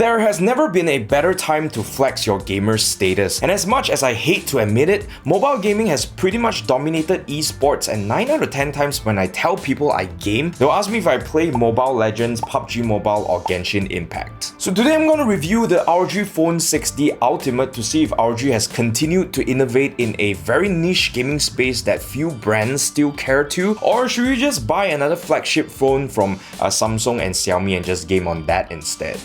There has never been a better time to flex your gamer status, and as much as I hate to admit it, mobile gaming has pretty much dominated esports, and 9 out of 10 times when I tell people I game, they'll ask me if I play Mobile Legends, PUBG Mobile or Genshin Impact. So today I'm going to review the ROG Phone 6D Ultimate to see if ROG has continued to innovate in a very niche gaming space that few brands still care to, or should we just buy another flagship phone from Samsung and Xiaomi and just game on that instead.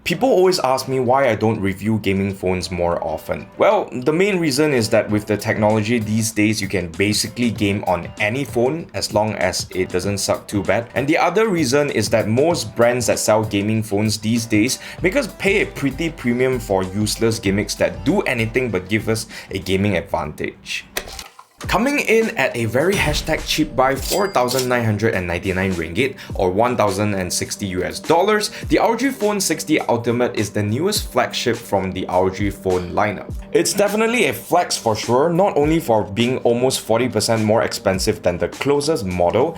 People always ask me why I don't review gaming phones more often. Well, the main reason is that with the technology these days, you can basically game on any phone as long as it doesn't suck too bad. And the other reason is that most brands that sell gaming phones these days make us pay a pretty premium for useless gimmicks that do anything but give us a gaming advantage. Coming in at a very cheap buy, 4,999 ringgit or $1,060 the ROG Phone 6D Ultimate is the newest flagship from the ROG Phone lineup. It's definitely a flex for sure, not only for being almost 40% more expensive than the closest model,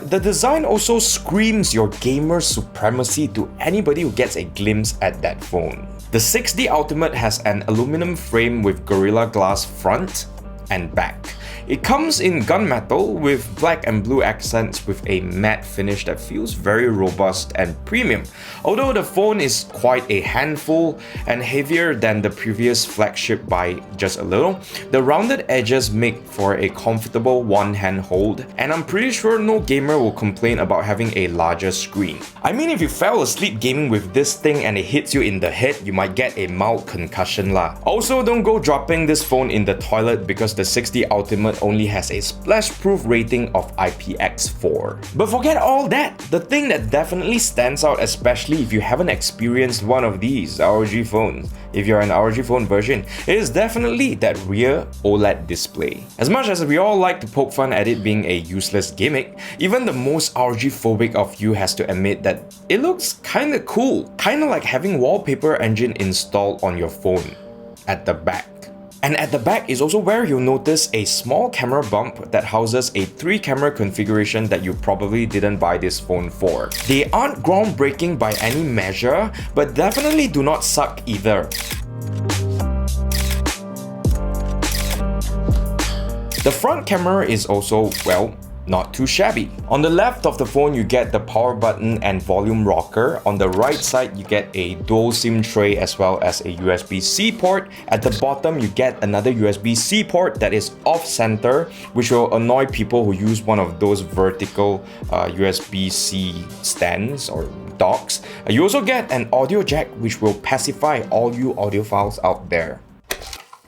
the design also screams your gamer supremacy to anybody who gets a glimpse at that phone. The 6D Ultimate has an aluminum frame with Gorilla Glass front and back. It comes in gunmetal with black and blue accents with a matte finish that feels very robust and premium. Although the phone is quite a handful and heavier than the previous flagship by just a little, the rounded edges make for a comfortable one-hand hold, and I'm pretty sure no gamer will complain about having a larger screen. I mean, if you fell asleep gaming with this thing and it hits you in the head, you might get a mild concussion lah. Also, don't go dropping this phone in the toilet because the 6D Ultimate only has a splash-proof rating of IPX4. But forget all that, the thing that definitely stands out, especially if you haven't experienced one of these ROG phones, if you're an ROG phone version, is definitely that rear OLED display. As much as we all like to poke fun at it being a useless gimmick, even the most ROG phobic of you has to admit that it looks kinda cool, kinda like having wallpaper engine installed on your phone at the back. And at the back is also where you'll notice a small camera bump that houses a 3-camera configuration that you probably didn't buy this phone for. They aren't groundbreaking by any measure, but definitely do not suck either. The front camera is also, well, not too shabby. On the left of the phone, you get the power button and volume rocker. On the right side, you get a dual SIM tray as well as a USB-C port. At the bottom, you get another USB-C port that is off-center, which will annoy people who use one of those vertical USB-C stands or docks. You also get an audio jack, which will pacify all you audiophiles out there.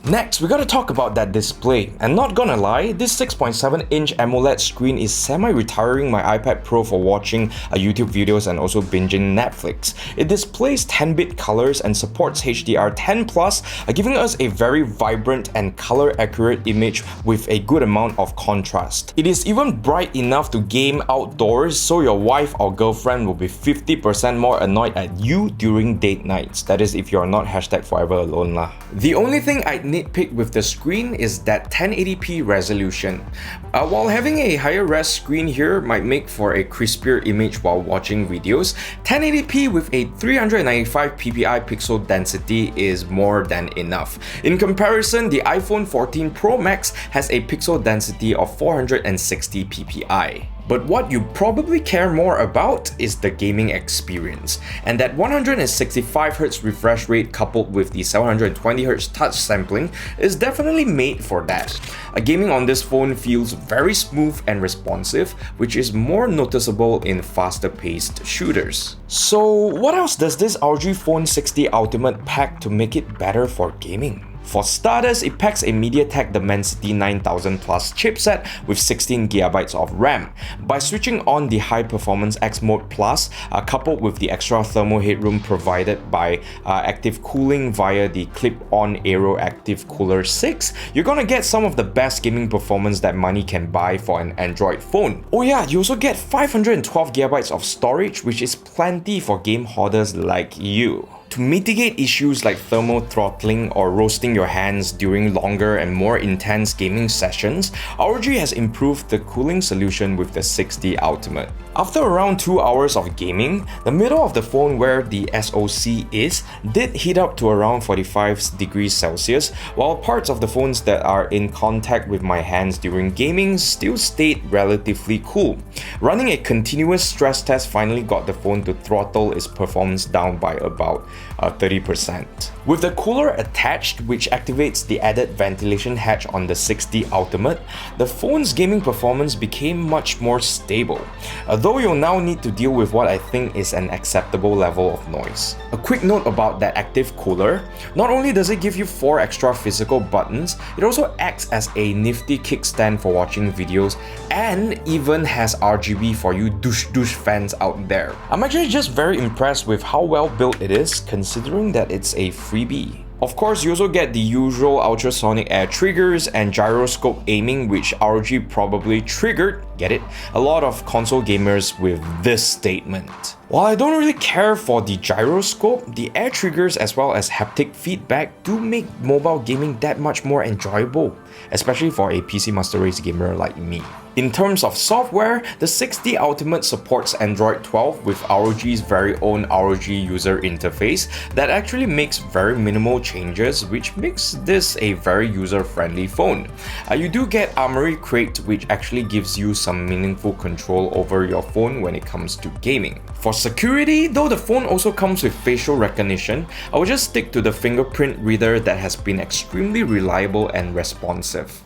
Next, we gotta talk about that display, and not gonna lie, this 6.7-inch AMOLED screen is semi-retiring my iPad Pro for watching YouTube videos and also binging Netflix. It displays 10-bit colors and supports HDR10+, giving us a very vibrant and color-accurate image with a good amount of contrast. It is even bright enough to game outdoors, so your wife or girlfriend will be 50% more annoyed at you during date nights. That is if you're not #forever alone lah. The only thing I nitpick with the screen is that 1080p resolution. While having a higher res screen here might make for a crispier image while watching videos, 1080p with a 395 ppi pixel density is more than enough. In comparison, the iPhone 14 Pro Max has a pixel density of 460 ppi. But what you probably care more about is the gaming experience, and that 165Hz refresh rate coupled with the 720Hz touch sampling is definitely made for that. Gaming on this phone feels very smooth and responsive, which is more noticeable in faster-paced shooters. So what else does this ROG Phone 6D Ultimate pack to make it better for gaming? For starters, it packs a MediaTek Dimensity 9000 Plus chipset with 16GB of RAM. By switching on the High Performance X Mode Plus, coupled with the extra thermal headroom provided by active cooling via the clip-on Aero Active Cooler 6, you're gonna get some of the best gaming performance that money can buy for an Android phone. Oh yeah, you also get 512GB of storage, which is plenty for game hoarders like you. To mitigate issues like thermal throttling or roasting your hands during longer and more intense gaming sessions, ROG has improved the cooling solution with the 6D Ultimate. After around 2 hours of gaming, the middle of the phone where the SoC is did heat up to around 45 degrees Celsius, while parts of the phones that are in contact with my hands during gaming still stayed relatively cool. Running a continuous stress test finally got the phone to throttle its performance down by about 30%. With the cooler attached, which activates the added ventilation hatch on the 6D Ultimate, the phone's gaming performance became much more stable, though you'll now need to deal with what I think is an acceptable level of noise. A quick note about that active cooler: not only does it give you 4 extra physical buttons, it also acts as a nifty kickstand for watching videos and even has RGB for you douche fans out there. I'm actually just very impressed with how well built it is, considering that it's a freebie. Of course, you also get the usual ultrasonic air triggers and gyroscope aiming, which ROG probably triggered, get it, a lot of console gamers with this statement. While I don't really care for the gyroscope, the air triggers as well as haptic feedback do make mobile gaming that much more enjoyable, especially for a PC Master Race gamer like me. In terms of software, the 6D Ultimate supports Android 12 with ROG's very own ROG user interface that actually makes very minimal changes, which makes this a very user-friendly phone. You do get Armoury Crate, which actually gives you some meaningful control over your phone when it comes to gaming. For security, though the phone also comes with facial recognition, I will just stick to the fingerprint reader that has been extremely reliable and responsive.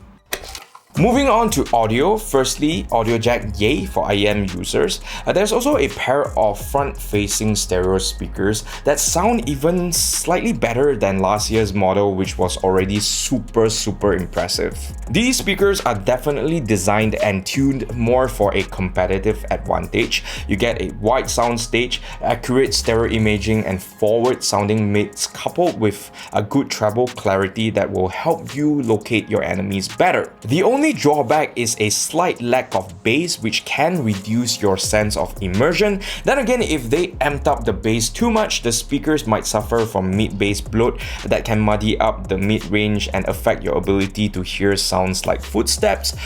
Moving on to audio, firstly, audio jack yay for IEM users. There's also a pair of front-facing stereo speakers that sound even slightly better than last year's model, which was already super impressive. These speakers are definitely designed and tuned more for a competitive advantage. You get a wide soundstage, accurate stereo imaging, and forward-sounding mids coupled with a good treble clarity that will help you locate your enemies better. The only drawback is a slight lack of bass, which can reduce your sense of immersion. Then again, if they amped up the bass too much, the speakers might suffer from mid-bass bloat that can muddy up the mid-range and affect your ability to hear sounds like footsteps,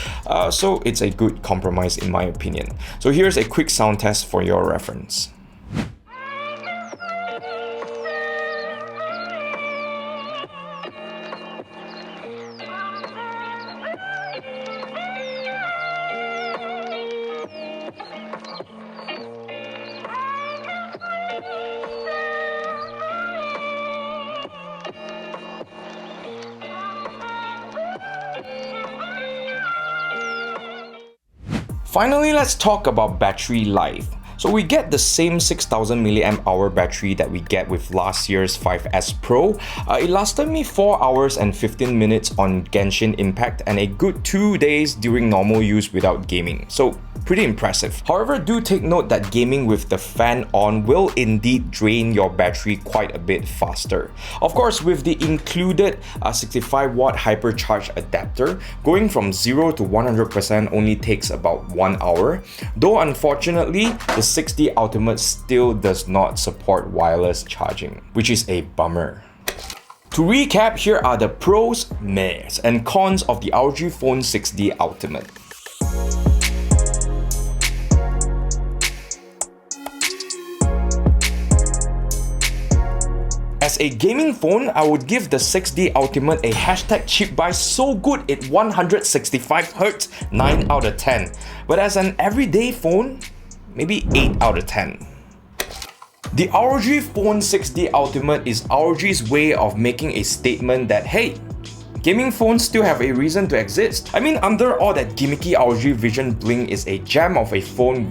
so it's a good compromise in my opinion. So here's a quick sound test for your reference. Finally, let's talk about battery life. So we get the same 6000 mAh battery that we get with last year's 5S Pro. It lasted me 4 hours and 15 minutes on Genshin Impact and a good 2 days during normal use without gaming. So pretty impressive. However, do take note that gaming with the fan on will indeed drain your battery quite a bit faster. Of course, with the included 65-watt hypercharge adapter, going from 0 to 100% only takes about 1 hour, though unfortunately, the 6D Ultimate still does not support wireless charging, which is a bummer. To recap, here are the pros, mehs, and cons of the ROG Phone 6D Ultimate. As a gaming phone, I would give the 6D Ultimate a hashtag cheap buy so good at 165Hz 9 out of 10. But as an everyday phone, maybe 8 out of 10. The ROG Phone 6D Ultimate is ROG's way of making a statement that, hey, gaming phones still have a reason to exist. I mean, under all that gimmicky ROG Vision bling is a gem of a phone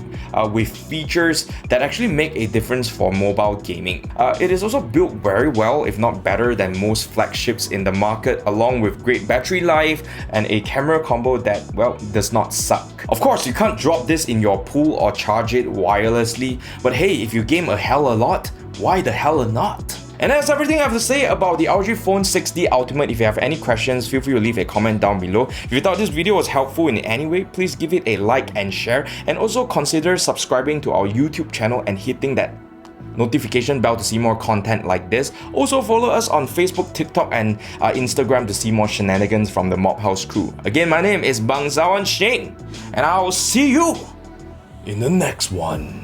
with features that actually make a difference for mobile gaming. It is also built very well, if not better than most flagships in the market, along with great battery life and a camera combo that, well, does not suck. Of course, you can't drop this in your pool or charge it wirelessly, but hey, if you game a hell a lot, why the hell not? And that's everything I have to say about the ROG Phone 6D Ultimate. If you have any questions, feel free to leave a comment down below. If you thought this video was helpful in any way, please give it a like and share, and also consider subscribing to our YouTube channel and hitting that notification bell to see more content like this. Also follow us on Facebook, TikTok, and Instagram to see more shenanigans from the Mob House crew. Again, my name is Bangsawan Shane, and I'll see you in the next one.